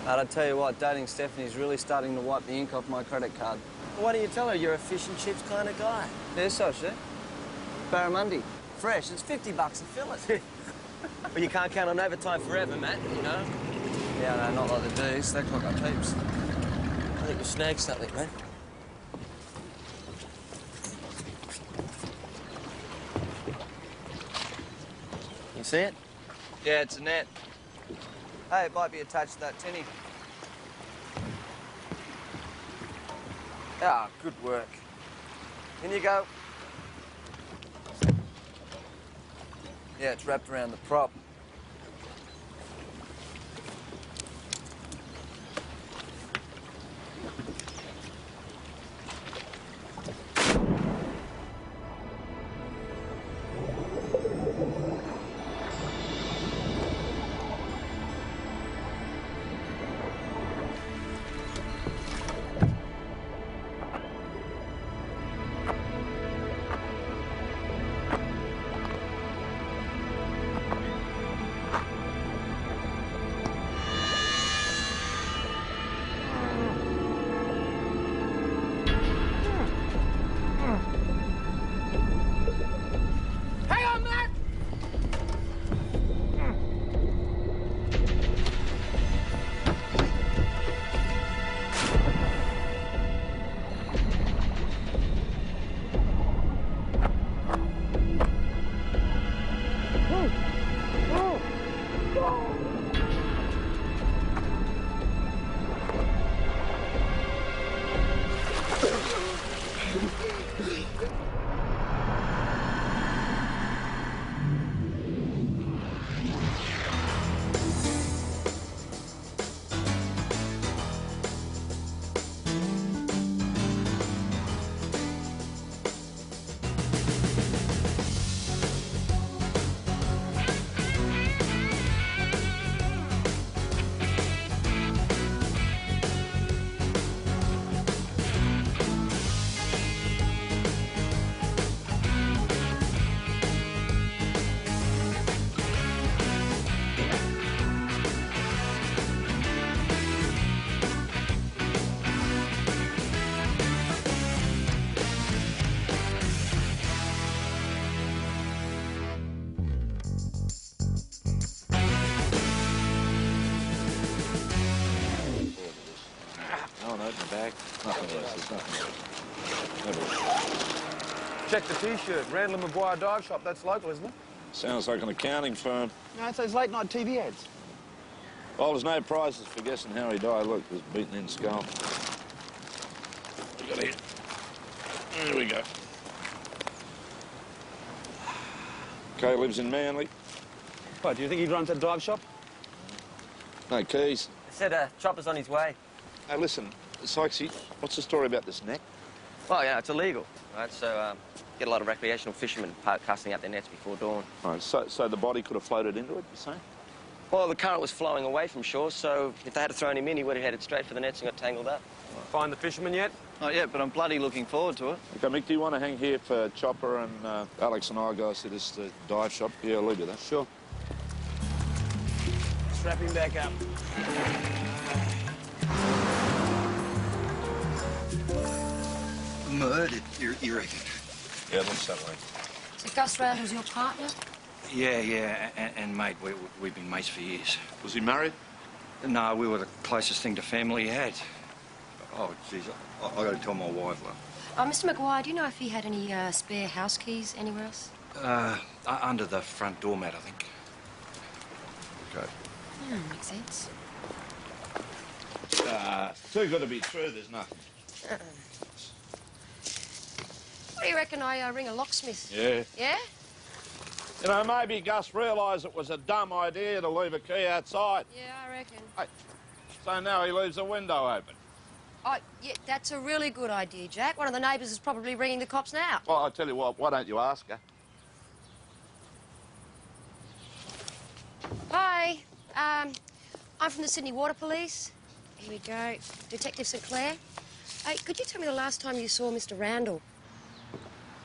I tell you what, dating Stephanie's really starting to wipe the ink off my credit card. Why don't you tell her you're a fish and chips kind of guy? Yeah, so she. Barramundi. Fresh, it's $50 a fillet. But you can't count on overtime forever, Matt, you know? Yeah, no, not like the D's. They clock up heaps. I think we snagged something, mate. You see it? Yeah, it's a net. Hey, it might be attached to that tinny. Ah, good work. In you go. Yeah, it's wrapped around the prop. Check the T-shirt. Randall Maguire Dive Shop. That's local, isn't it? Sounds like an accounting firm. No, it's those late-night TV ads. Well, there's no prizes for guessing how he died. Look, there's beaten in skull. We got here. There we go. Kay lives in Manly. What, do you think he runs that dive shop? No keys. They said Chopper's on his way. Hey, listen, Sykesy, what's the story about this net? Well, yeah, it's illegal, right? So, get a lot of recreational fishermen casting out their nets before dawn. Right, so the body could have floated into it, you say? Well, the current was flowing away from shore, so if they had thrown him in, he would have headed straight for the nets and got tangled up. Find the fisherman yet? Not yet, but I'm bloody looking forward to it. Okay, Mick, do you want to hang here for Chopper and Alex and I go see this dive shop? Yeah, I'll leave you that. Sure. Strap him back up. Murdered, you reckon? Yeah, looks that way. So Gus Randall's your partner? Yeah, and mate, we've been mates for years. Was he married? No, we were the closest thing to family he had. Oh, geez, I got to tell my wife, love. Mr. Maguire, do you know if he had any spare house keys anywhere else? Under the front doormat, I think. Okay. Makes sense. Too good to be true, there's nothing. What do you reckon I ring a locksmith? Yeah. Yeah? You know, maybe Gus realised it was a dumb idea to leave a key outside. Yeah, I reckon. Hey, so now he leaves the window open. Oh, yeah, that's a really good idea, Jack. One of the neighbours is probably ringing the cops now. Well, I tell you what, why don't you ask her? Hi. I'm from the Sydney Water Police. Here we go. Detective St Clair. Hey, could you tell me the last time you saw Mr Randall?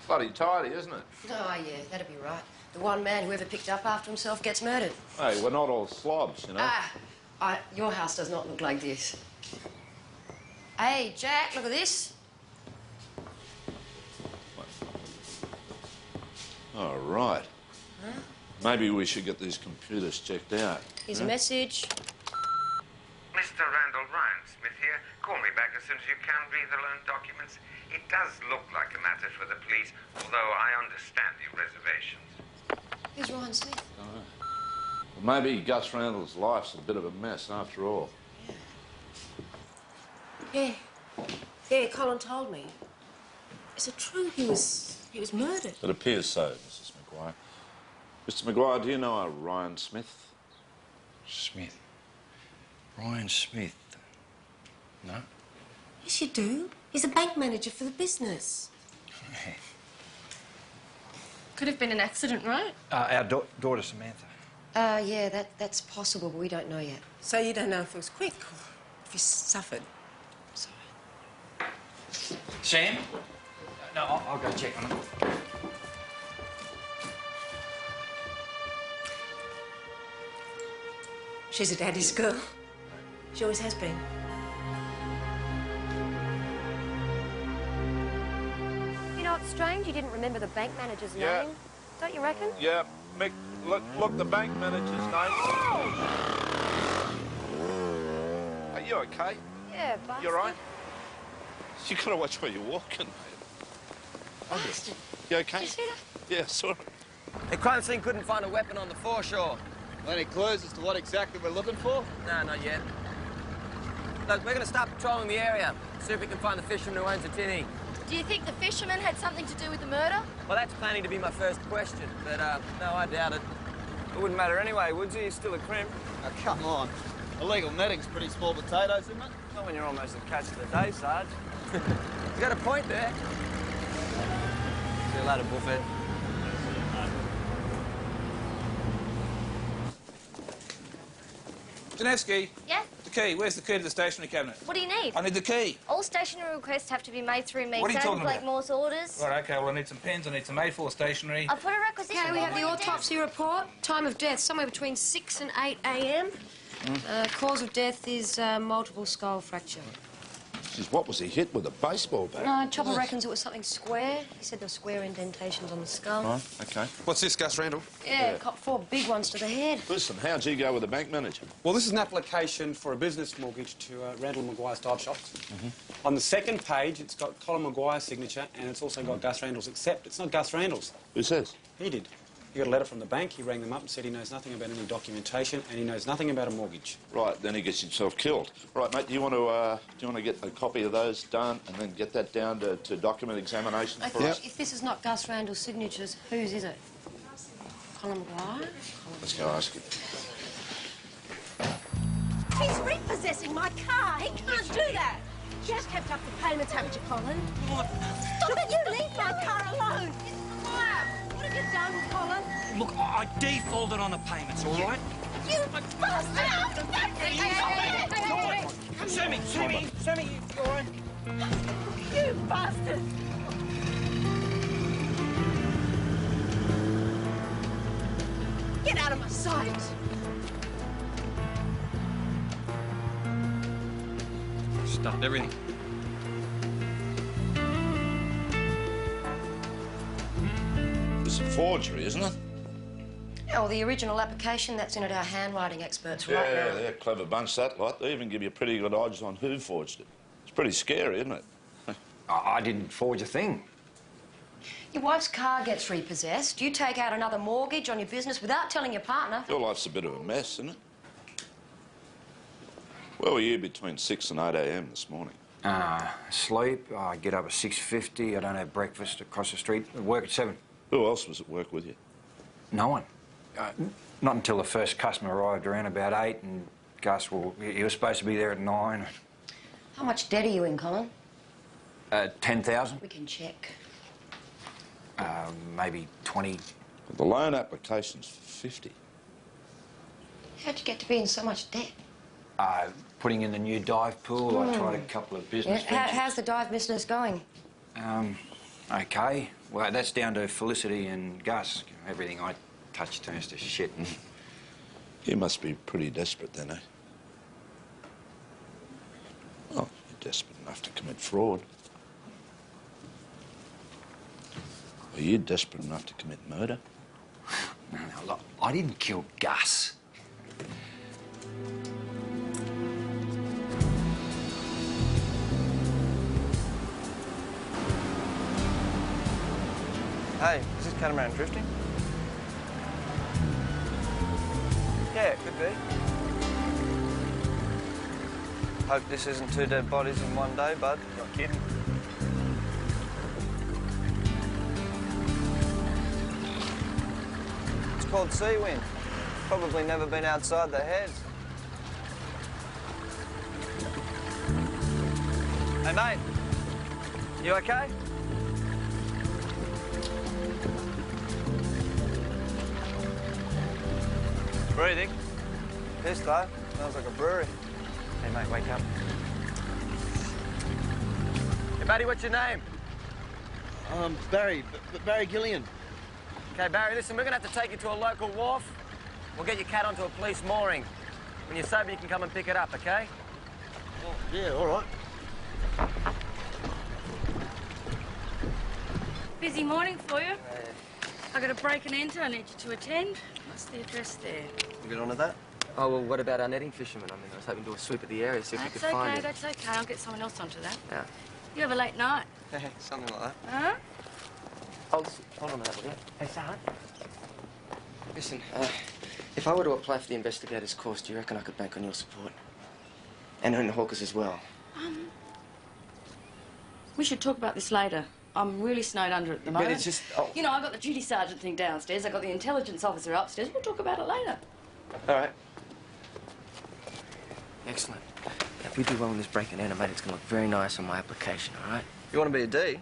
Bloody tidy, isn't it? Oh, yeah, that'd be right. The one man who ever picked up after himself gets murdered. Hey, we're not all slobs, you know. Your house does not look like this. Hey, Jack, look at this. Oh, right. Huh? Maybe we should get these computers checked out. Here's a message. Mr. Randall Ryan Smith here. Call me back as soon as you can read the loan documents. It does look like a matter for the police, although I understand your reservations. Who's Ryan Smith? Well, maybe Gus Randall's life's a bit of a mess after all. Yeah. Yeah, Colin told me. Is it true he was murdered? It appears so, Mrs. Maguire. Mr. Maguire, do you know a Ryan Smith? Smith. Ryan Smith. No? Yes, you do. He's a bank manager for the business. Could have been an accident, right? Our daughter, Samantha. Yeah, that's possible, but we don't know yet. So you don't know if it was quick or if he suffered? Sorry. Sam? No, I'll go check on it. She's a daddy's girl. She always has been. You know, it's strange you didn't remember the bank manager's Yeah. name. Don't you reckon? Yeah, Mick, look, the bank manager's name. Are you okay? Yeah, bastard. You all right? You gotta watch where you're walking, mate. Bastard. You okay? Did you see that? Yeah, saw it. The crime scene couldn't find a weapon on the foreshore. Any clues as to what exactly we're looking for? No, not yet. Look, we're going to start patrolling the area, see if we can find the fisherman who owns the tinny. Do you think the fisherman had something to do with the murder? Well, that's planning to be my first question, but, no, I doubt it. It wouldn't matter anyway, would you? He's still a crimp. Oh, come on. Illegal netting's pretty small potatoes, isn't it? Not when you're almost the catch of the day, Sarge. He's got a point there. See you later, Buffett. Janevsky, Yeah? the key. Where's the key to the stationery cabinet? What do you need? I need the key. All stationery requests have to be made through me. What are you Same talking as like about? Morse orders. Right, OK, well, I need some pens, I need some A4 stationery. I'll put a requisition. Okay, we have the on your autopsy report. Time of death, somewhere between 6 and 8 a.m. Cause of death is multiple skull fracture. Jeez, what was he hit with, a baseball bat? No, Chopper reckons it was something square. He said there were square indentations on the skull. Right, OK. What's this, Gus Randall? Yeah, caught 4 big ones to the head. Listen, how'd you go with the bank manager? Well, this is an application for a business mortgage to Randall Maguire's dive shops. On the second page, it's got Colin Maguire's signature, and it's also got Gus Randall's, except it's not Gus Randall's. Who says? He did. He got a letter from the bank, he rang them up and said he knows nothing about any documentation, and he knows nothing about a mortgage. Right, then he gets himself killed. Right, mate, do you want to get a copy of those done and then get that down to document examination for us? If this is not Gus Randall's signatures, whose is it? Colin Maguire? Let's go ask him. He's repossessing my car. He can't do that. Just kept up the payments, haven't you, Colin? Stop it! You leave my car alone. What have you done, Colin? Look, I defaulted on the payments, all right? You bastard! Sammy, you all right? You bastard! Get out of my sight! Stuffed everything. It's a forgery, isn't it? Oh, the original application, that's in at our handwriting experts right Yeah, now. they're a clever bunch, that lot. They even give you pretty good odds on who forged it. It's pretty scary, isn't it? I didn't forge a thing. Your wife's car gets repossessed. You take out another mortgage on your business without telling your partner. Your life's a bit of a mess, isn't it? Where were you between 6 and 8 a.m. this morning? Sleep. I get up at 6:50. I don't have breakfast across the street. I work at 7. Who else was at work with you? No one. Not until the first customer arrived around about 8, and Gus, well, he was supposed to be there at 9. How much debt are you in, Colin? 10,000. We can check. Maybe 20. The loan application's for 50. How'd you get to be in so much debt? Putting in the new dive pool. I tried a couple of business ventures. How's the dive business going? OK. Well, that's down to Felicity and Gus. Everything I touch turns to shit. You must be pretty desperate then, eh? desperate enough to commit fraud. Are you desperate enough to commit murder? No, look, I didn't kill Gus. Hey, is this catamaran drifting? Yeah, it could be. Hope this isn't 2 dead bodies in one day, bud. Not kidding. It's called sea wind. Probably never been outside the heads. Hey, mate. You okay? Breathing. Piss, though. Smells like a brewery. Hey, mate, wake up. Hey, buddy, what's your name? Barry Gillian. Okay, Barry, listen, we're going to have to take you to a local wharf. We'll get your cat onto a police mooring. When you're sober, you can come and pick it up, okay? Oh, yeah, all right. Busy morning for you. I got a break and enter I need you to attend. What's the address there? You get on to that? Oh, well, what about our netting fishermen? I mean, I was hoping to do a sweep of the area, see if we could find it. That's okay. I'll get someone else onto that. Yeah. You have a late night. Something like that. Huh? Hold on a minute, will you? Hey, Sarah. Listen, if I were to apply for the investigator's course, do you reckon I could bank on your support? And on Hawkers as well? We should talk about this later. I'm really snowed under at the moment. But it's just... Oh. You know, I've got the duty sergeant thing downstairs. I've got the intelligence officer upstairs. We'll talk about it later. All right. Excellent. If we do well in this break and enter, mate, it's going to look very nice on my application, all right? You want to be a D?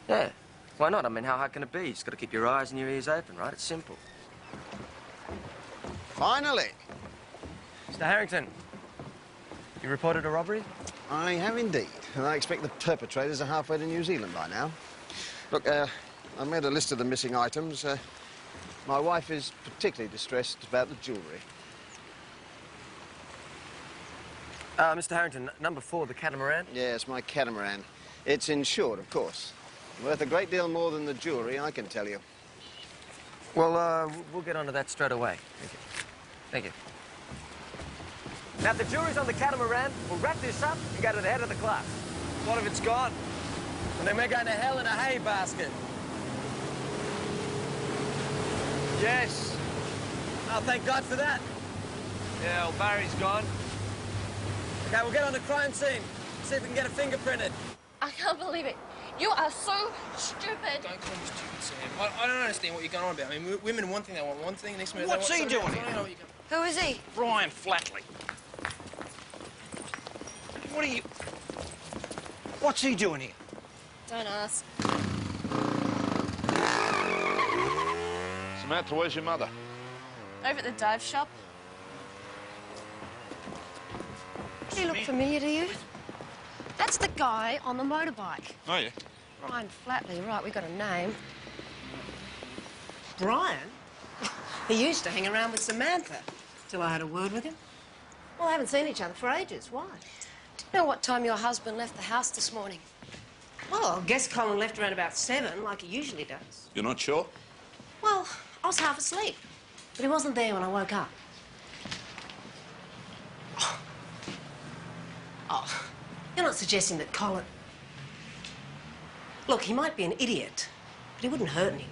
Yeah. Why not? I mean, how hard can it be? You just got to keep your eyes and your ears open, right? It's simple. Finally. Mr. Harrington, you reported a robbery? I have indeed. And I expect the perpetrators are halfway to New Zealand by now. Look, I made a list of the missing items. My wife is particularly distressed about the jewellery. Mr. Harrington, number 4, the catamaran? Yes, my catamaran. It's insured, of course. Worth a great deal more than the jewellery, I can tell you. Well, we'll get onto that straight away. Thank you. Thank you. Now, if the jewelry's on the catamaran, we'll wrap this up and go to the head of the class. What if it's gone? And then we're going to hell in a hay basket. Yes. Oh, thank God for that. Yeah, well, Barry's gone. Okay, we'll get on the crime scene. See if we can get it fingerprinted. I can't believe it. You are so stupid. Don't call me stupid, Sam. I don't understand what you're going on about. I mean, women want thing, they want one thing, next minute What's they he want doing something. here? Who is he? Brian Flatley. What are you... What's he doing here? Don't ask. Samantha, where's your mother? Over at the dive shop. Does he look familiar to you? That's the guy on the motorbike. Oh, yeah. Brian Flatley, right, we got a name. Brian? He used to hang around with Samantha till I had a word with him. Well, I haven't seen each other for ages. Why? Do you know what time your husband left the house this morning? Well, I guess Colin left around about 7, like he usually does. You're not sure? Well, I was half asleep, but he wasn't there when I woke up. Oh, you're not suggesting that Colin... Look, he might be an idiot, but he wouldn't hurt anyone.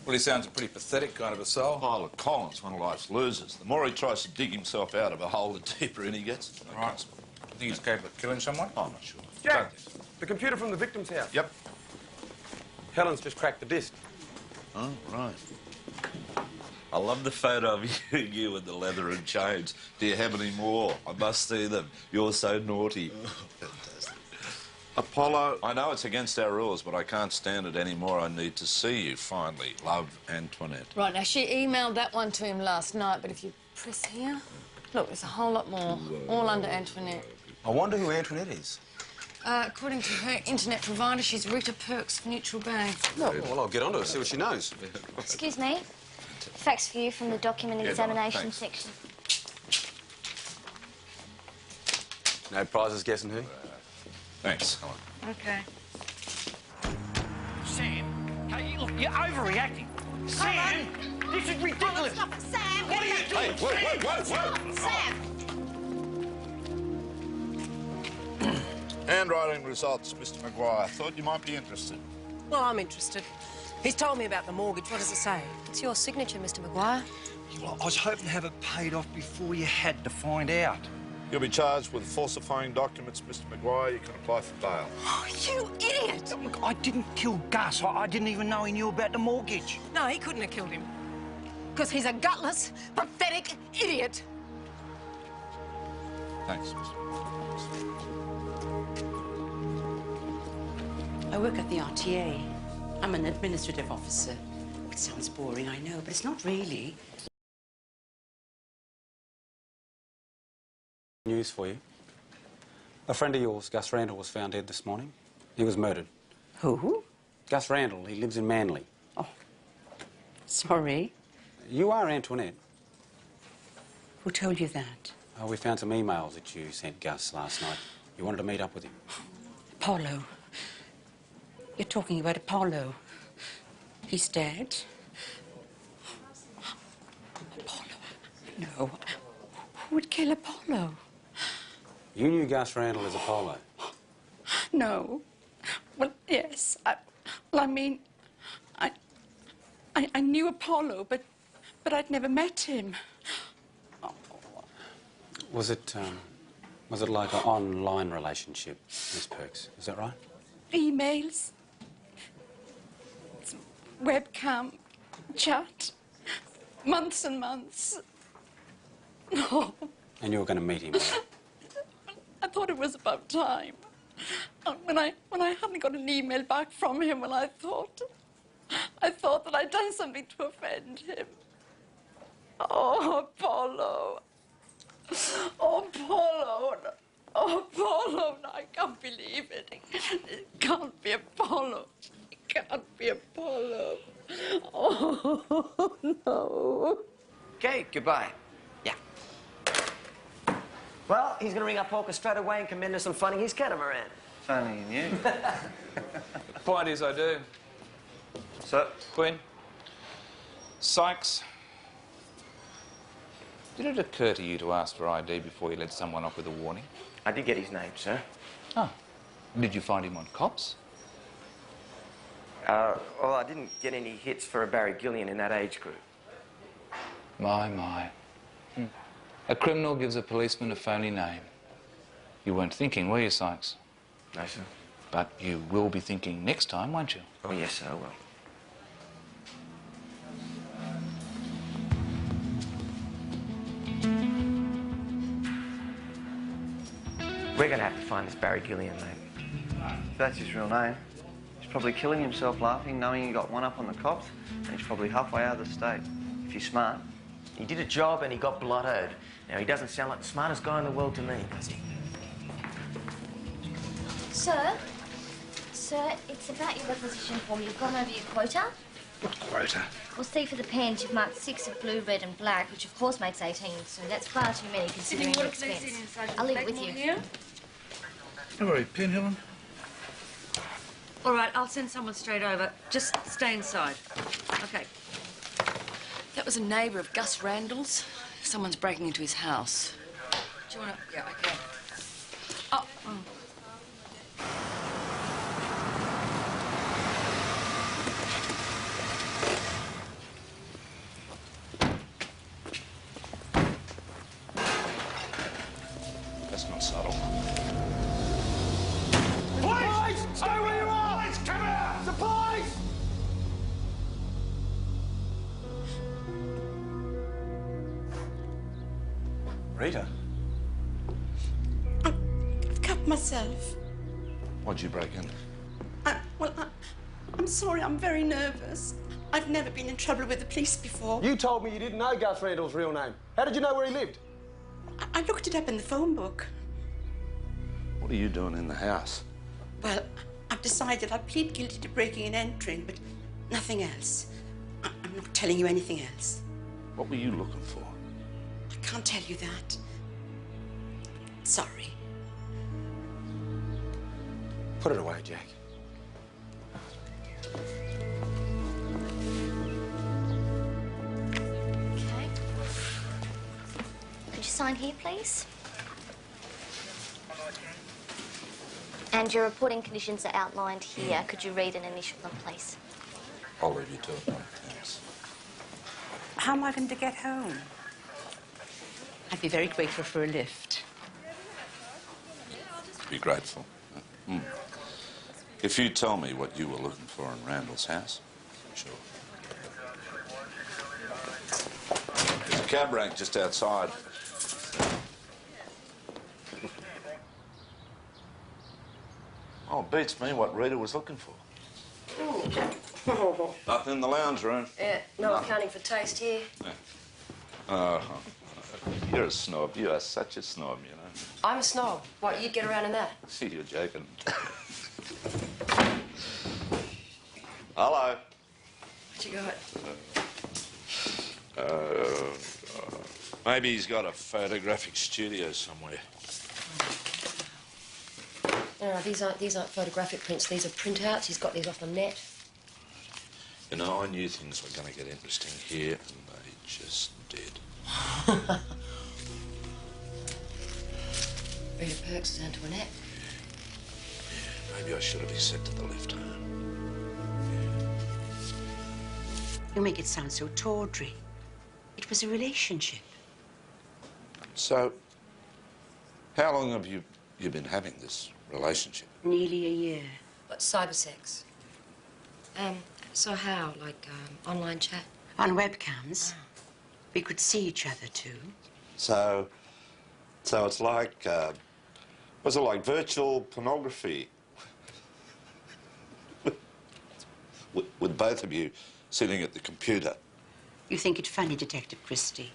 Well, he sounds a pretty pathetic kind of a soul. Oh, look, Colin's one of life's losers. The more he tries to dig himself out of a hole, the deeper in he gets. Right. You think he's capable of killing someone? I'm not sure. Jack, the computer from the victim's house. Yep. Helen's just cracked the disc. Oh, right. I love the photo of you with the leather and chains. Do you have any more? I must see them. You're so naughty. Fantastic. Apollo, I know it's against our rules, but I can't stand it anymore. I need to see you, finally. Love, Antoinette. Right, now, she emailed that one to him last night, but if you press here... Look, there's a whole lot more, all under Antoinette. I wonder who Antoinette is. According to her internet provider, she's Rita Perks of Neutral Bay. No, well, I'll get on to her, see what she knows. Excuse me. Fax for you from the document examination thanks. section. No prizes guessing who? Thanks. Come on. Okay. Sam, hey, look, you're overreacting. Sam, this is ridiculous. Stop it, Sam! What are you doing? Whoa! Sam! Handwriting results, Mr. Maguire. Thought you might be interested. Well, I'm interested. He's told me about the mortgage. What does it say? It's your signature, Mr. Maguire. Well, I was hoping to have it paid off before you had to find out. You'll be charged with falsifying documents, Mr. Maguire. You can apply for bail. Oh, you idiot! Look, I didn't kill Gus. I didn't even know he knew about the mortgage. No, he couldn't have killed him. Because he's a gutless, pathetic idiot. Thanks, Mr. I work at the RTA. I'm an administrative officer. It sounds boring, I know, but it's not really. News for you. A friend of yours, Gus Randall, was found dead this morning. He was murdered. Who? Gus Randall. He lives in Manly. Oh, sorry. You are Antoinette. Who told you that? Oh, we found some emails that you sent Gus last night. You wanted to meet up with him. Apollo. You're talking about Apollo. He's dead? Apollo? No. Who would kill Apollo? You knew Gus Randall as Apollo? No. Well, yes. I mean, I knew Apollo, but I'd never met him. Was it like an online relationship, Miss Perks? Is that right? Emails, webcam, chat, months and months. No. And you were going to meet him? I thought it was about time. And when I hadn't got an email back from him, well, I thought that I'd done something to offend him. Oh, Apollo. Oh, Apollo. Oh, Apollo. No, I can't believe it. It can't be Apollo. It can't be Apollo. Oh, no. Okay, goodbye. Yeah. Well, he's going to ring up Hawker straight away and commend us on finding his catamaran. Funny you. The point is, I do. So, Quinn, Sykes, did it occur to you to ask for ID before you let someone off with a warning? I did get his name, sir. Oh. Did you find him on cops? Well, I didn't get any hits for a Barry Gillian in that age group. My. A criminal gives a policeman a phony name. You weren't thinking, were you, Sykes? No, sir. But you will be thinking next time, won't you? Oh, yes, sir, I will. We're going to have to find this Barry Gillian, mate. if that's his real name, he's probably killing himself laughing, knowing he got one up on the cops, and he's probably halfway out of the state. If you're smart. He did a job and he got blooded. Now, he doesn't sound like the smartest guy in the world to me, does he? Sir? Sir, it's about your requisition form. You've gone over your quota. What quota? We'll see for the pens, you've marked 6 of blue, red and black, which of course makes 18, so that's far too many considering your expense. I'll leave it with you. All right, pen, Helen. All right, I'll send someone straight over. Just stay inside. Okay. That was a neighbour of Gus Randall's. Someone's breaking into his house. Do you want to... Yeah, okay. Oh. That's not subtle. Police! Stay where you are! Police, come out! The police! Rita? I've cut myself. Why'd you break in? I'm sorry, I'm very nervous. I've never been in trouble with the police before. You told me you didn't know Gus Randall's real name. How did you know where he lived? I looked it up in the phone book. What are you doing in the house? Well, I've decided I'll plead guilty to breaking and entering, but nothing else. I'm not telling you anything else. What were you looking for? I can't tell you that. Sorry. Put it away, Jack. Okay. Could you sign here, please? And your reporting conditions are outlined here. Could you read and initial them, please? I'll leave you to it, mate. Thanks. How am I going to get home? I'd be very grateful for a lift. Be grateful. If you tell me what you were looking for in Randall's house, sure. There's a cab rank just outside. Oh, beats me what Rita was looking for. Nothing in the lounge room. Yeah, no accounting for taste here. You're a snob. You are such a snob, you know. I'm a snob. What, you'd get around in that? See, you're joking. Hello. What you got? Maybe he's got a photographic studio somewhere. No, these aren't photographic prints. These are printouts. He's got these off the net. You know, I knew things were going to get interesting here, and they just did. Rita Perks is down to a net. Maybe I should have accepted the lift home. You make it sound so tawdry. It was a relationship. So, how long have you been having this relationship? Nearly a year. What, cybersex? So how? Like, online chat? On webcams. We could see each other, too. So it's like, was it like virtual pornography? with both of you sitting at the computer. You think it funny, Detective Christie?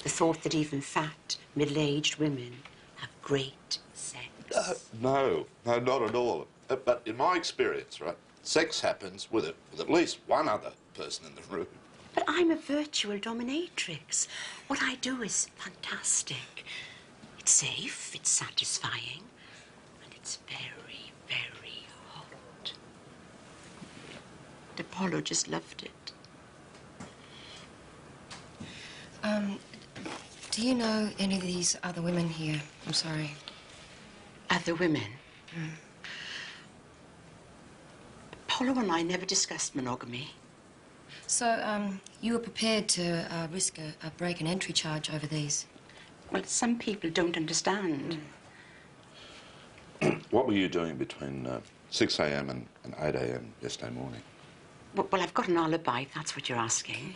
The thought that even fat, middle-aged women have great sex. No, not at all. But in my experience, right, sex happens with at least one other person in the room. But I'm a virtual dominatrix. What I do is fantastic. It's safe, it's satisfying, and it's very, very hot. Apollo just loved it. Do you know any of these other women here? I'm sorry. Other women? Apollo and I never discussed monogamy. So, you were prepared to risk a break and entry charge over these? Well, some people don't understand. What were you doing between 6 a.m. and 8 a.m. yesterday morning? Well, I've got an alibi, if that's what you're asking.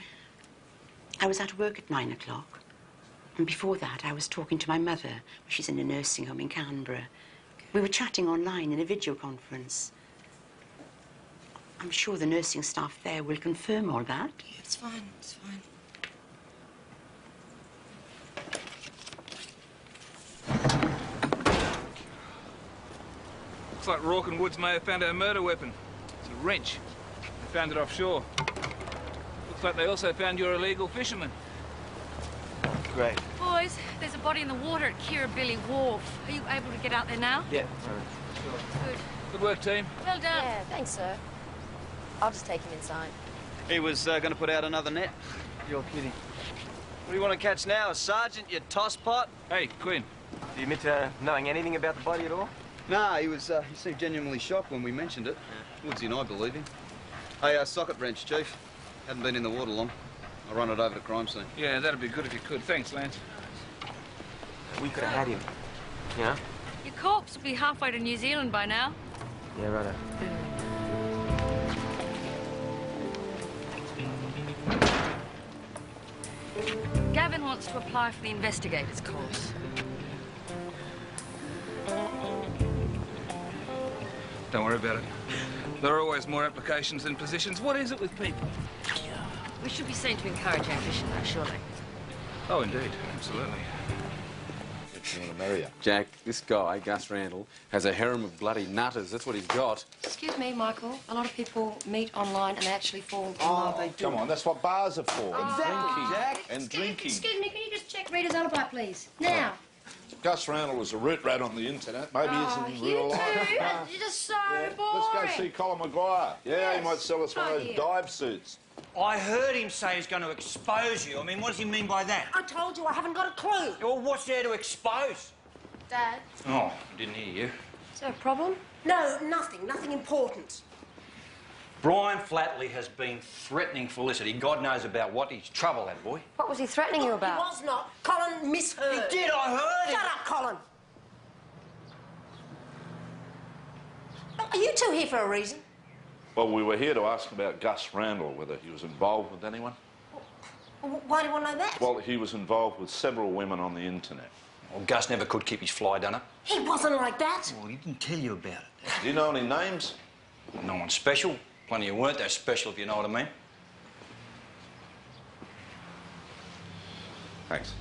I was at work at 9 o'clock. And before that, I was talking to my mother. She's in a nursing home in Canberra. We were chatting online in a video conference. I'm sure the nursing staff there will confirm all that. Yeah, it's fine, it's fine. Looks like Rourke and Woods may have found our murder weapon. It's a wrench. They found it offshore. Looks like they also found your illegal fisherman. Great. Boys, there's a body in the water at Kirribilli Wharf. Are you able to get out there now? Yeah. Good. Good work, team. Well done. Yeah, thanks, sir. I'll just take him inside. He was going to put out another net. You're kidding. What do you want to catch now, a sergeant, you tosspot? Hey, Quinn. Do you admit to knowing anything about the body at all? Nah, he seemed genuinely shocked when we mentioned it. Woodsy and I believe him. Hey, socket wrench, Chief. Hadn't been in the water long. I'll run it over to crime scene. Yeah, that'd be good if you could. Thanks, Lance. We could have had him, you know? Your corpse will be halfway to New Zealand by now. Yeah, righto. Gavin wants to apply for the investigator's course. Don't worry about it. There are always more applications than positions. What is it with people? We should be seen to encourage ambition, though, surely. Oh, indeed. Absolutely. You want to marry her? Jack, this guy, Gus Randall, has a harem of bloody nutters. That's what he's got. Excuse me, Michael. A lot of people meet online and they actually fall in Oh, love. they do. Come on, that's what bars are for. Exactly, Drinking. Jack. And drinking. Excuse me, can you just check Rita's alibi, please? Now. Gus Randall was a root rat on the internet. Maybe he's in real life. You're just so Let's boring. go see Colin Maguire. Yeah, he might sell us one of those dive suits. I heard him say he's going to expose you. I mean, what does he mean by that? I told you I haven't got a clue. Well, what's there to expose? Dad, Oh, I didn't hear you. is there a problem? No, nothing important. Brian Flatley has been threatening Felicity. God knows about what. He's trouble, that boy. What was he threatening you about? He was not. Colin misheard. He did, I heard him. Shut up, Colin. Are you two here for a reason? Well, we were here to ask about Gus Randall, whether he was involved with anyone. Why do you want to know that? Well, he was involved with several women on the internet. Well, Gus never could keep his fly done up. He wasn't like that. Well, he didn't tell you about it. Do you know any names? No one special. Plenty who weren't that special, if you know what I mean. Thanks.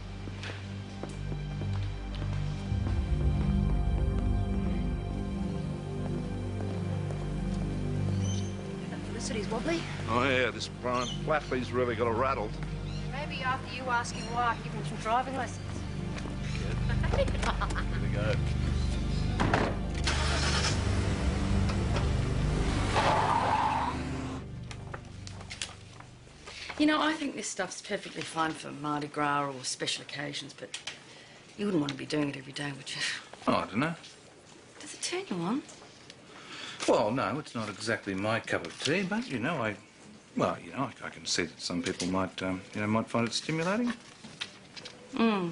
Felicity's wobbly. Oh, yeah, this Brian Flatley's really got her rattled. Maybe after you ask him why, give him some driving lessons. Here we go. You know, I think this stuff's perfectly fine for Mardi Gras or special occasions, but you wouldn't want to be doing it every day, would you? Oh, I don't know. Does it turn you on? Well, no, it's not exactly my cup of tea, but, you know, I can see that some people might, might find it stimulating. Oh,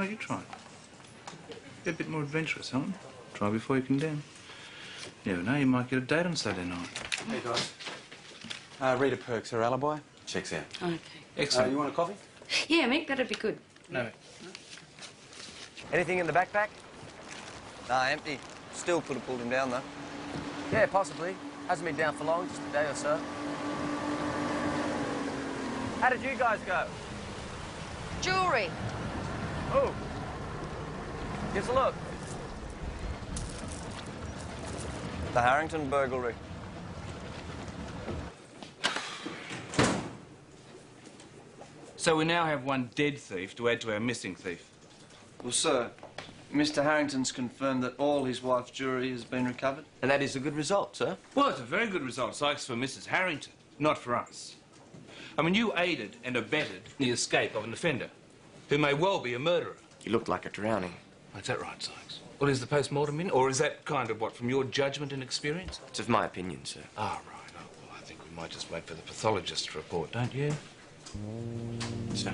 you try it. Be a bit more adventurous, Helen. Try before you condemn. You never know, you might get a date on Saturday night. Hey, guys. Rita Perks, her alibi. Checks out. Okay. Excellent. You want a coffee? Yeah, Mick, that'd be good. No. Anything in the backpack? Nah, empty. Still could have pulled him down, though. Yeah, possibly. Hasn't been down for long, just a day or so. How did you guys go? Jewelry. Oh. Give us a look. The Harrington burglary. So we now have one dead thief to add to our missing thief. Well, sir, Mr. Harrington's confirmed that all his wife's jewellery has been recovered. And that is a good result, sir. Well, it's a very good result, Sykes, for Mrs. Harrington, not for us. I mean, you aided and abetted the escape of an offender who may well be a murderer. He looked like a drowning. Is that right, Sykes? Well, is the post-mortem in? Or is that kind of what, from your judgment and experience? It's of my opinion, sir. Ah, right. Oh, well, I think we might just wait for the pathologist to report, don't you? Sir.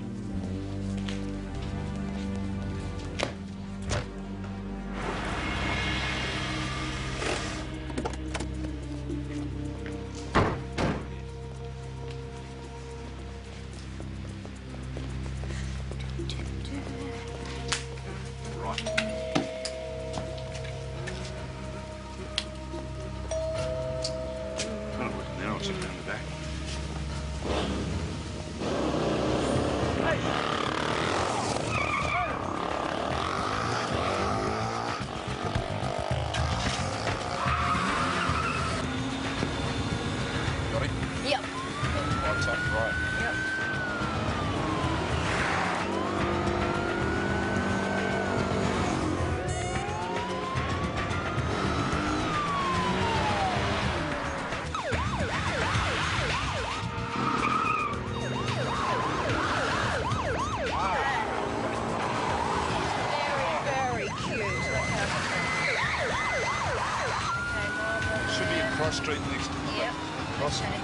Street next. Yep. Cross. Okay.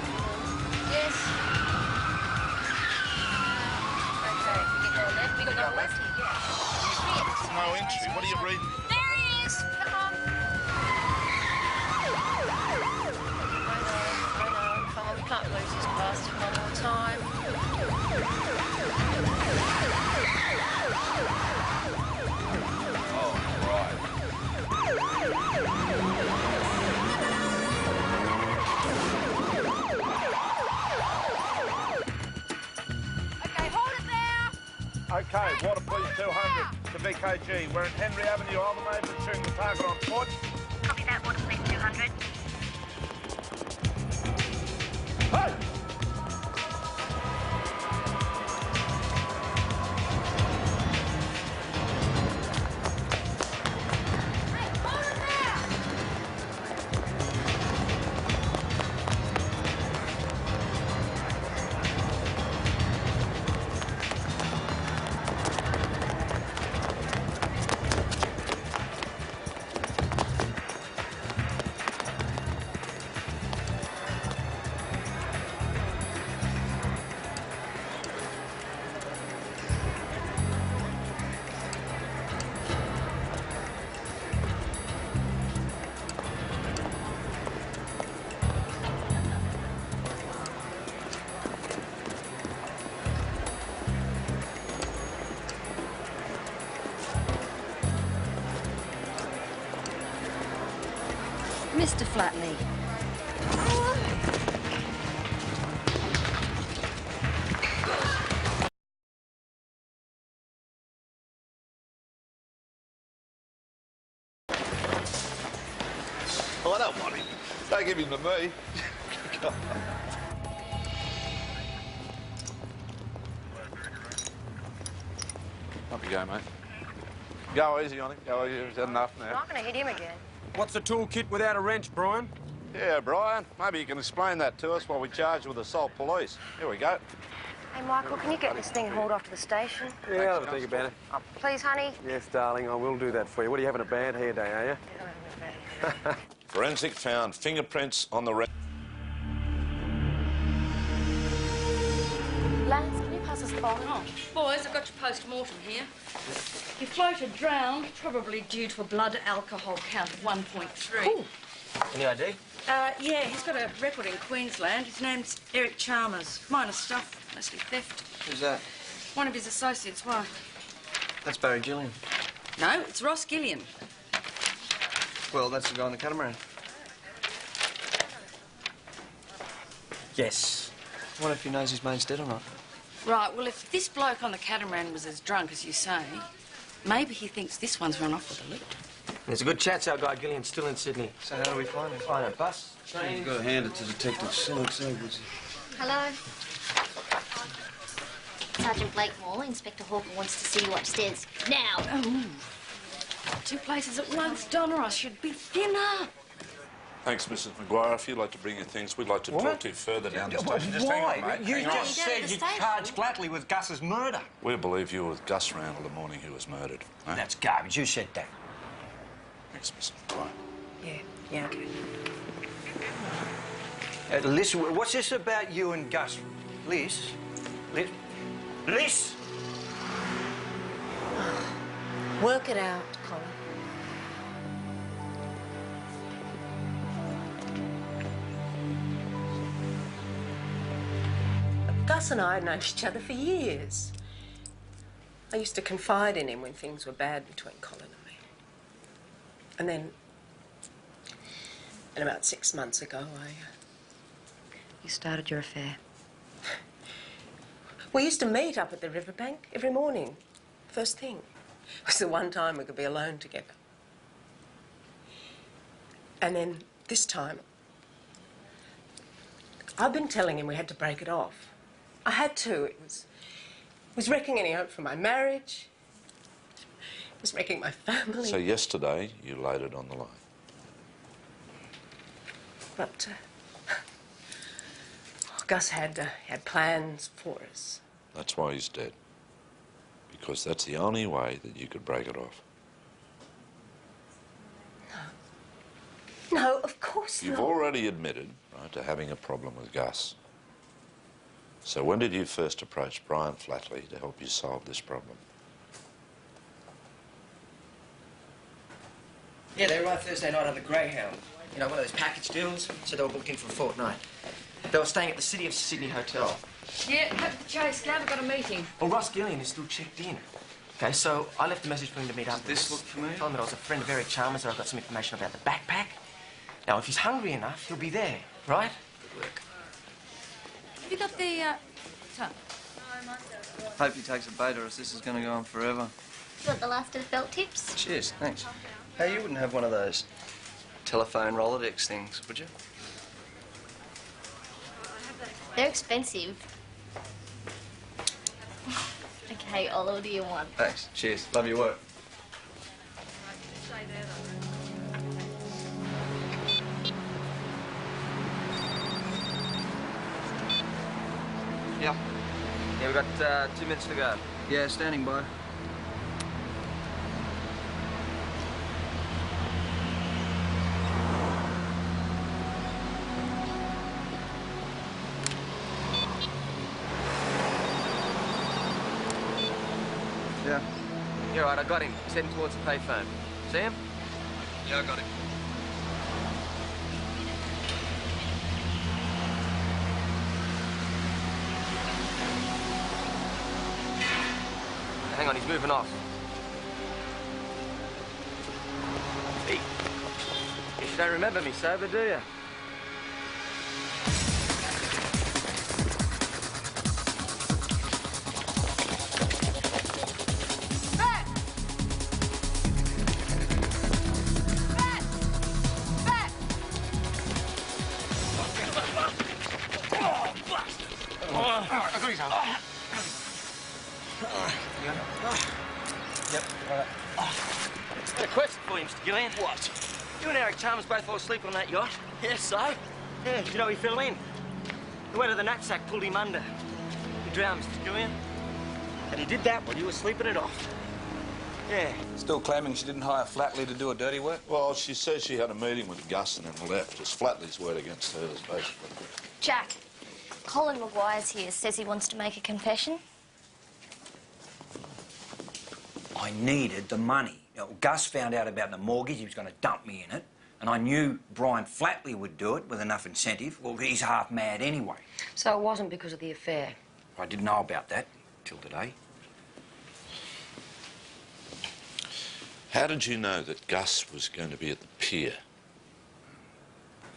Yes. Okay, we can go left. We can go left here, yeah. No entry. What are you reading? There he is. Come on. I know. Come on, we can't lose this bastard one more time. Oh, right. Okay, Water Police 200 to VKG. We're in Henry Avenue, Aldermay, pursuing the target on foot. Copy that, Water Police 200. Hey! Mr. Flatley. Oh, I don't want him. Don't give him to me. Up you go, mate. Go easy on him. Go easy. He's had enough now. I'm not going to hit him again. What's a toolkit without a wrench, Brian? Yeah, Brian. Maybe you can explain that to us while we charge you with assault police. Here we go. Hey, Michael, can you get this thing hauled off to the station? Yeah, I'll have a think about it. Oh, please, honey. Yes, darling, I will do that for you. What, are you having a bad hair day, are you? Forensic found fingerprints on the... Lance, can you pass us the bottle? Oh, boys, I've got your post-mortem here. Your floater drowned, probably due to a blood alcohol count of 1.3. Ooh. Any ID? Yeah, he's got a record in Queensland. His name's Eric Chalmers. Minor stuff, mostly theft. Who's that? One of his associates. Why? That's Barry Gillian. No, it's Ross Gillian. Well, that's the guy on the catamaran. Yes. I wonder if he knows his mate's dead or not. Right, well, if this bloke on the catamaran was as drunk as you say, maybe he thinks this one's run off with a loot. There's a good chance our guy Gillian's still in Sydney. So how do we find him? Find a bus, train... You've got to hand it to Detective Silence, Edwards. Hello. Sergeant Blakemore, Inspector Hawker wants to see you upstairs. Now! Oh. Two places at once, Donna. I should be thinner. Thanks, Mrs. Maguire. If you'd like to bring your things, we'd like to talk to you further down the station. Just hang on, mate. You Hang on. just said you charged Flatley with Gus's murder. We believe you were with Gus Randall the morning he was murdered. Eh? That's garbage. You said that. Thanks, Mrs. Maguire. Yeah, okay. Liz, what's this about you and Gus? Liz? Liz? Work it out, Colin. Gus and I had known each other for years. I used to confide in him when things were bad between Colin and me. And then, about 6 months ago, You started your affair. we used to meet up at the riverbank every morning, first thing. It was the one time we could be alone together. And then this time, I've been telling him we had to break it off. I had to. It was wrecking any hope for my marriage. It was wrecking my family. So yesterday, you laid it on the line. But Gus had plans for us. That's why he's dead. Because that's the only way that you could break it off. No, of course not. You've already admitted, right, to having a problem with Gus. So when did you first approach Brian Flatley to help you solve this problem? Yeah, they arrived Thursday night on the Greyhound. You know, one of those package deals. So they were booked in for a fortnight. They were staying at the City of Sydney Hotel. Yeah, cut to the chase. Glad we got a meeting. Well, Ross Gillian is still checked in. Okay, so I left a message for him to meet up. Does this look familiar? Told him that I was a friend of Eric Chalmers, that I got some information about the backpack. Now, if he's hungry enough, he'll be there, right? Good work. Have you got the, ton? Hope he takes a bait or else this is going to go on forever. You want the last of the felt tips? Cheers, thanks. Hey, you wouldn't have one of those telephone Rolodex things, would you? They're expensive. Okay, I'll order you one. Thanks. Cheers. Love your work. Yeah. Yeah, we've got 2 minutes to go. Yeah, standing by. Yeah. Yeah, right, I got him. He's heading towards the payphone. See him? Yeah, I got him. Hang on, he's moving off. Hey. You don't remember me sober, do you? Yep, all right. I got a question for you, Mr. Gillian. What? You and Eric Chalmers both fell asleep on that yacht. Yes, so? Yeah, you know he fell in. The weight of the knapsack pulled him under. He drowned, Mr. Gillian. And he did that while you were sleeping it off. Yeah. Still claiming she didn't hire Flatley to do her dirty work? Well, she says she had a meeting with Gus and then left. It's Flatley's word against hers, basically. Jack, Colin Maguire's here, says he wants to make a confession. I needed the money. You know, Gus found out about the mortgage, he was going to dump me in it, and I knew Brian Flatley would do it with enough incentive. Well, he's half mad anyway. So it wasn't because of the affair? I didn't know about that till today. How did you know that Gus was going to be at the pier?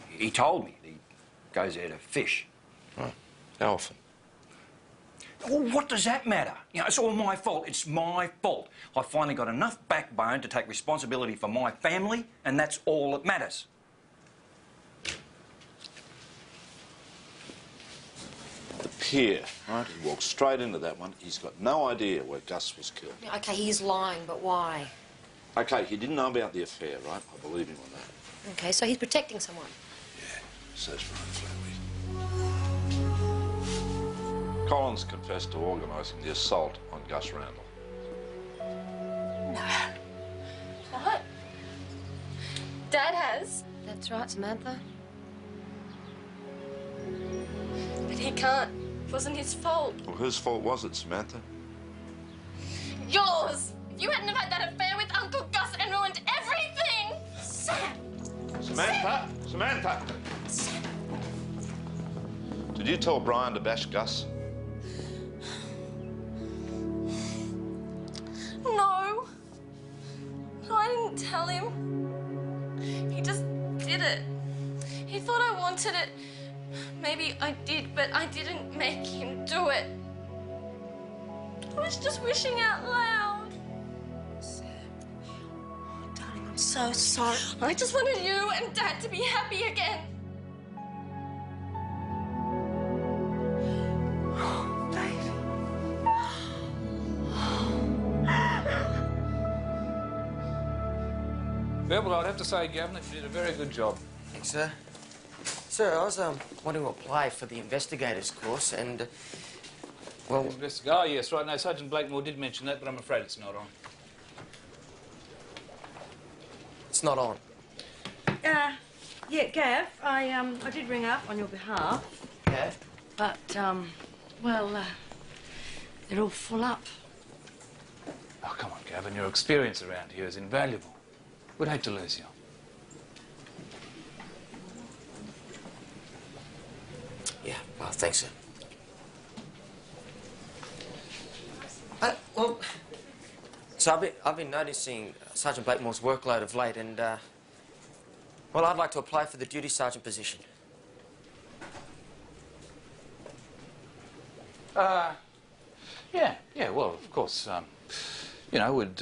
He told me. He goes there to fish. Right. How often? Well, what does that matter? You know, it's all my fault. It's my fault. I finally got enough backbone to take responsibility for my family, and that's all that matters. The pier, right? He walked straight into that one. He's got no idea where Gus was killed. Yeah, OK, he's lying, but why? OK, he didn't know about the affair, right? I believe him on that. OK, so he's protecting someone. Yeah, says Brian Flatley. Collins confessed to organising the assault on Gus Randall. No. What? Dad has. That's right, Samantha. But he can't. It wasn't his fault. Well, whose fault was it, Samantha? Yours! If you hadn't have had that affair with Uncle Gus and ruined everything! Sam! Samantha! Samantha! Sam. Did you tell Brian to bash Gus? No. No, I didn't tell him. He just did it. He thought I wanted it. Maybe I did, but I didn't make him do it. I was just wishing out loud. Sam. Oh, darling, I'm so sorry. I just wanted you and Dad to be happy again. Well, I'd have to say, Gavin, that you did a very good job. Thanks, sir. Sir, I was wanting to apply for the investigators course and, well... Oh, yes, right. No, Sergeant Blakemore did mention that, but I'm afraid it's not on. It's not on? Yeah, Gav, I did ring up on your behalf. Yeah? But, well, they're all full up. Oh, come on, Gavin, your experience around here is invaluable. We'd hate to lose you. Yeah, well, thanks, sir. Well, so I've been noticing Sergeant Blakemore's workload of late, and, well, I'd like to apply for the duty sergeant position. Yeah, well, of course, you know, we'd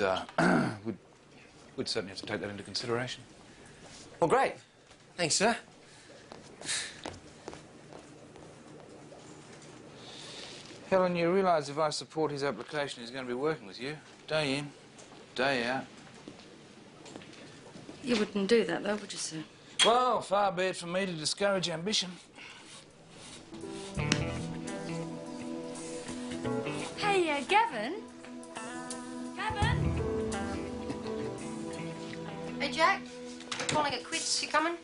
certainly have to take that into consideration. Well, great. Thanks, sir. Helen, you realise if I support his application, he's going to be working with you, day in, day out. You wouldn't do that, though, would you, sir? Well, far be it from me to discourage ambition. Hey, Gavin? Gavin? Hey, Jack. Calling it quits. You coming?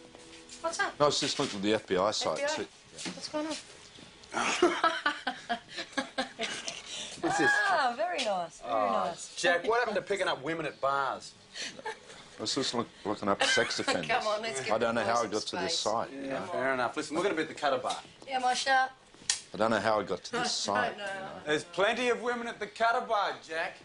What's up? No, it's just linked with the FBI site. FBI? See? What's going on? What's this? Ah, very nice. Very nice. Jack, what happened to picking up women at bars? I was just looking up sex offenders. Come on, let's give I don't know the how boys I got some to this space. site. Yeah, fair enough. Listen, we're going to be at the Cutter Bar. Yeah, my sharp. I don't know how I got to this site. No. There's plenty of women at the Cutter Bar, Jack.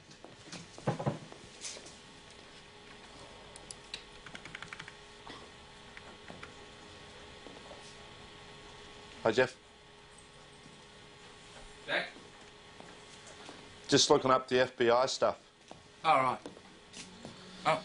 Hi, Jeff. Jack? Just looking up the FBI stuff. All right. Oh,